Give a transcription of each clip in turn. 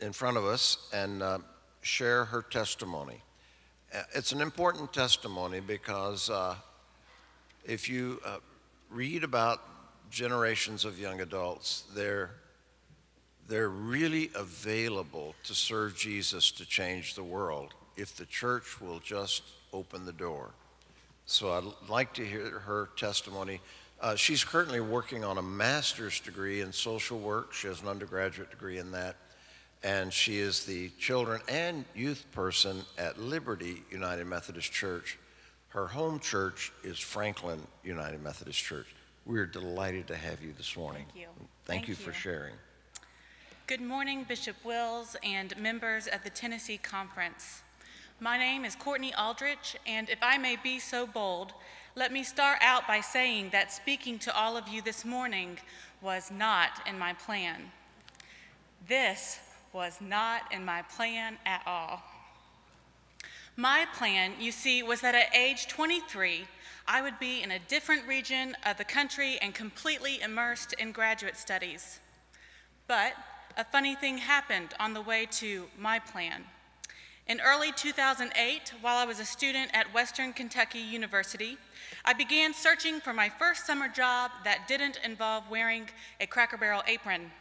in front of us and share her testimony. It's an important testimony because if you read about generations of young adults, they're really available to serve Jesus to change the world if the church will just open the door. So I'd like to hear her testimony. She's currently working on a master's degree in social work. She has an undergraduate degree in that. And she is the children and youth person at Liberty United Methodist Church. Her home church is Franklin United Methodist Church. We're delighted to have you this morning. Thank you. Thank you for sharing. Good morning, Bishop Wills and members of the Tennessee Conference. My name is Courtney Aldrich, and if I may be so bold, let me start out by saying that speaking to all of you this morning was not in my plan. This was not in my plan at all. My plan, you see, was that at age 23, I would be in a different region of the country and completely immersed in graduate studies. But a funny thing happened on the way to my plan. In early 2008, while I was a student at Western Kentucky University, I began searching for my first summer job that didn't involve wearing a Cracker Barrel apron.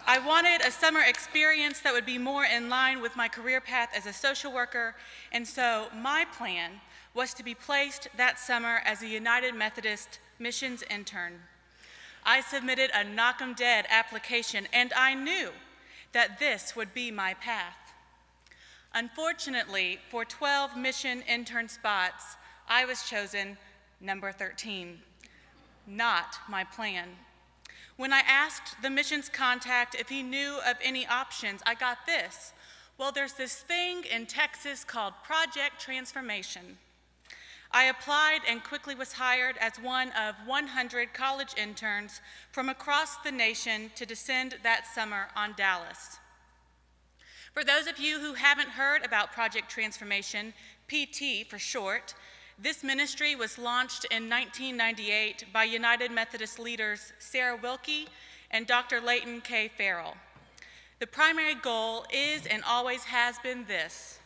I wanted a summer experience that would be more in line with my career path as a social worker, and so my plan was to be placed that summer as a United Methodist missions intern. I submitted a knock-'em-dead application, and I knew that this would be my path. Unfortunately, for 12 mission intern spots, I was chosen number 13. Not my plan. When I asked the missions contact if he knew of any options, I got this. Well, there's this thing in Texas called Project Transformation. I applied and quickly was hired as one of 100 college interns from across the nation to descend that summer on Dallas. For those of you who haven't heard about Project Transformation, PT for short, this ministry was launched in 1998 by United Methodist leaders Sarah Wilkie and Dr. Leighton K. Farrell. The primary goal is and always has been this: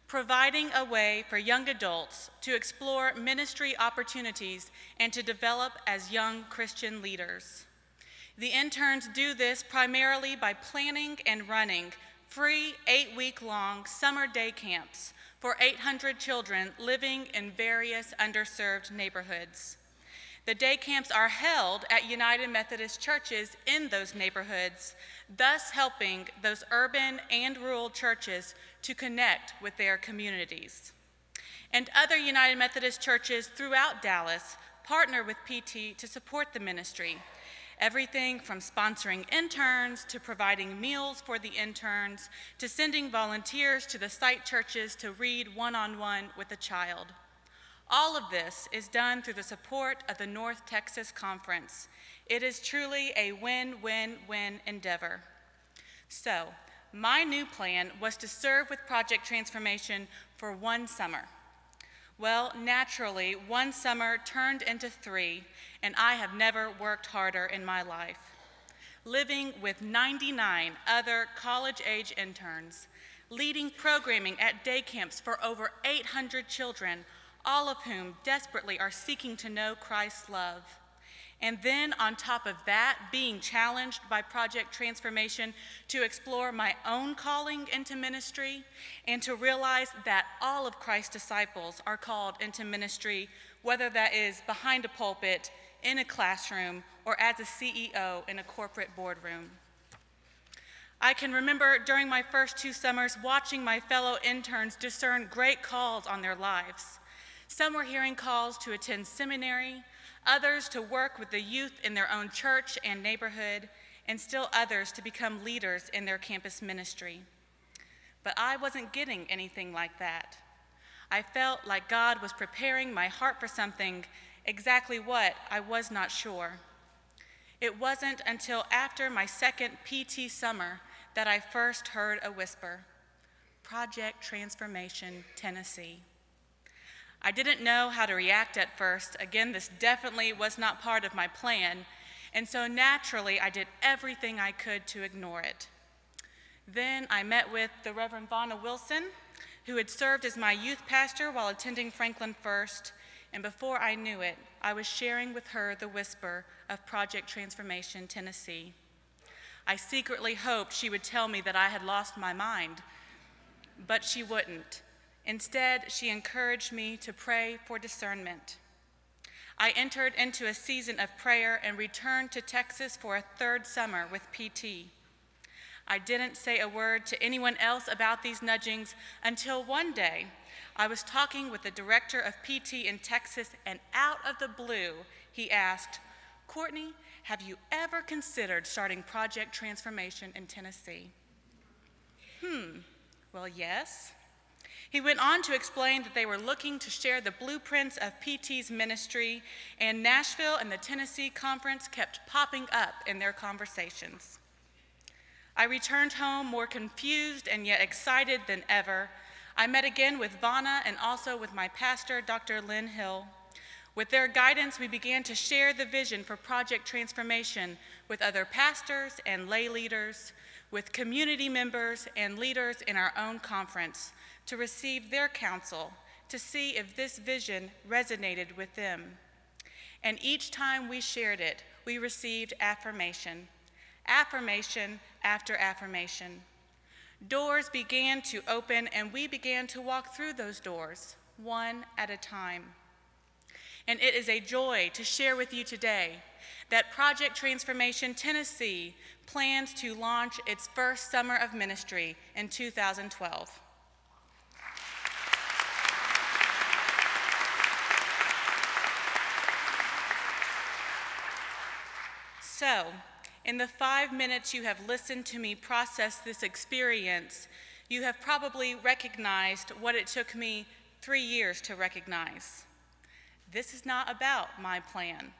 providing a way for young adults to explore ministry opportunities and to develop as young Christian leaders. The interns do this primarily by planning and running free 8-week-long summer day camps for 800 children living in various underserved neighborhoods. The day camps are held at United Methodist churches in those neighborhoods, thus helping those urban and rural churches to connect with their communities. And other United Methodist churches throughout Dallas partner with PT to support the ministry. Everything from sponsoring interns to providing meals for the interns to sending volunteers to the site churches to read one-on-one with a child. All of this is done through the support of the North Texas Conference. It is truly a win-win-win endeavor. So, my new plan was to serve with Project Transformation for one summer. Well, naturally, one summer turned into 3, and I have never worked harder in my life. Living with 99 other college-age interns, leading programming at day camps for over 800 children, all of whom desperately are seeking to know Christ's love. And then on top of that, being challenged by Project Transformation to explore my own calling into ministry and to realize that all of Christ's disciples are called into ministry, whether that is behind a pulpit, in a classroom, or as a CEO in a corporate boardroom. I can remember during my first 2 summers watching my fellow interns discern great calls on their lives. Some were hearing calls to attend seminary, others to work with the youth in their own church and neighborhood, and still others to become leaders in their campus ministry. But I wasn't getting anything like that. I felt like God was preparing my heart for something, exactly what I was not sure. It wasn't until after my second PT summer that I first heard a whisper: Project Transformation, Tennessee. I didn't know how to react at first. Again, this definitely was not part of my plan, and so naturally I did everything I could to ignore it. Then I met with the Reverend Vonna Wilson, who had served as my youth pastor while attending Franklin First, and before I knew it, I was sharing with her the whisper of Project Transformation Tennessee. I secretly hoped she would tell me that I had lost my mind, but she wouldn't. Instead, she encouraged me to pray for discernment. I entered into a season of prayer and returned to Texas for a third summer with PT. I didn't say a word to anyone else about these nudgings until one day I was talking with the director of PT in Texas, and out of the blue, he asked, "Courtney, have you ever considered starting Project Transformation in Tennessee?" Well, yes. He went on to explain that they were looking to share the blueprints of PT's ministry, and Nashville and the Tennessee Conference kept popping up in their conversations. I returned home more confused and yet excited than ever. I met again with Vonna and also with my pastor, Dr. Lynn Hill. With their guidance, we began to share the vision for Project Transformation with other pastors and lay leaders, with community members and leaders in our own conference, to receive their counsel, to see if this vision resonated with them. And each time we shared it, we received affirmation, affirmation after affirmation. Doors began to open, and we began to walk through those doors, one at a time. And it is a joy to share with you today that Project Transformation Tennessee plans to launch its first summer of ministry in 2012. So, in the 5 minutes you have listened to me process this experience, you have probably recognized what it took me 3 years to recognize. This is not about my plan.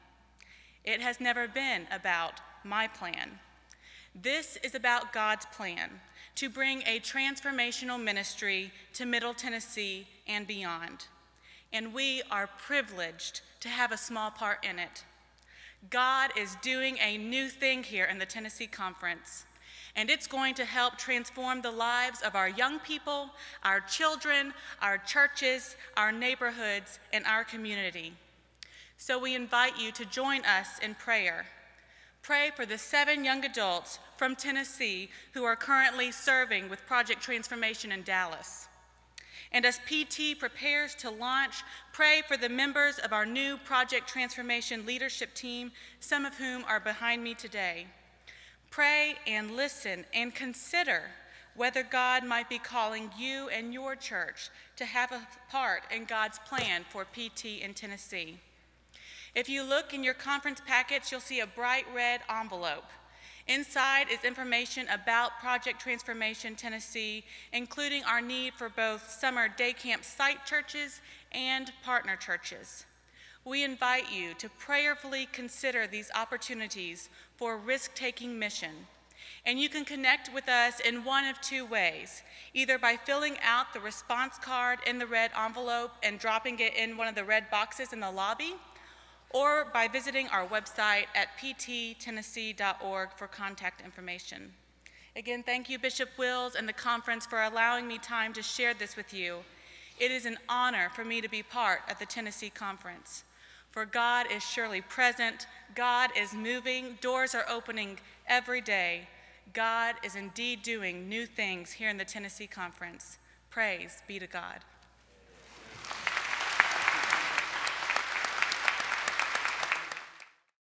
It has never been about my plan. This is about God's plan to bring a transformational ministry to Middle Tennessee and beyond. And we are privileged to have a small part in it. God is doing a new thing here in the Tennessee Conference, and it's going to help transform the lives of our young people, our children, our churches, our neighborhoods, and our community. So we invite you to join us in prayer. Pray for the 7 young adults from Tennessee who are currently serving with Project Transformation in Dallas. And as PT prepares to launch, pray for the members of our new Project Transformation leadership team, some of whom are behind me today. Pray and listen and consider whether God might be calling you and your church to have a part in God's plan for PT in Tennessee. If you look in your conference packets, you'll see a bright red envelope. Inside is information about Project Transformation Tennessee, including our need for both summer day camp site churches and partner churches. We invite you to prayerfully consider these opportunities for risk-taking mission. And you can connect with us in one of 2 ways, either by filling out the response card in the red envelope and dropping it in one of the red boxes in the lobby, or by visiting our website at pttennessee.org for contact information. Again, thank you, Bishop Wills and the conference, for allowing me time to share this with you. It is an honor for me to be part of the Tennessee Conference. For God is surely present, God is moving, doors are opening every day. God is indeed doing new things here in the Tennessee Conference. Praise be to God.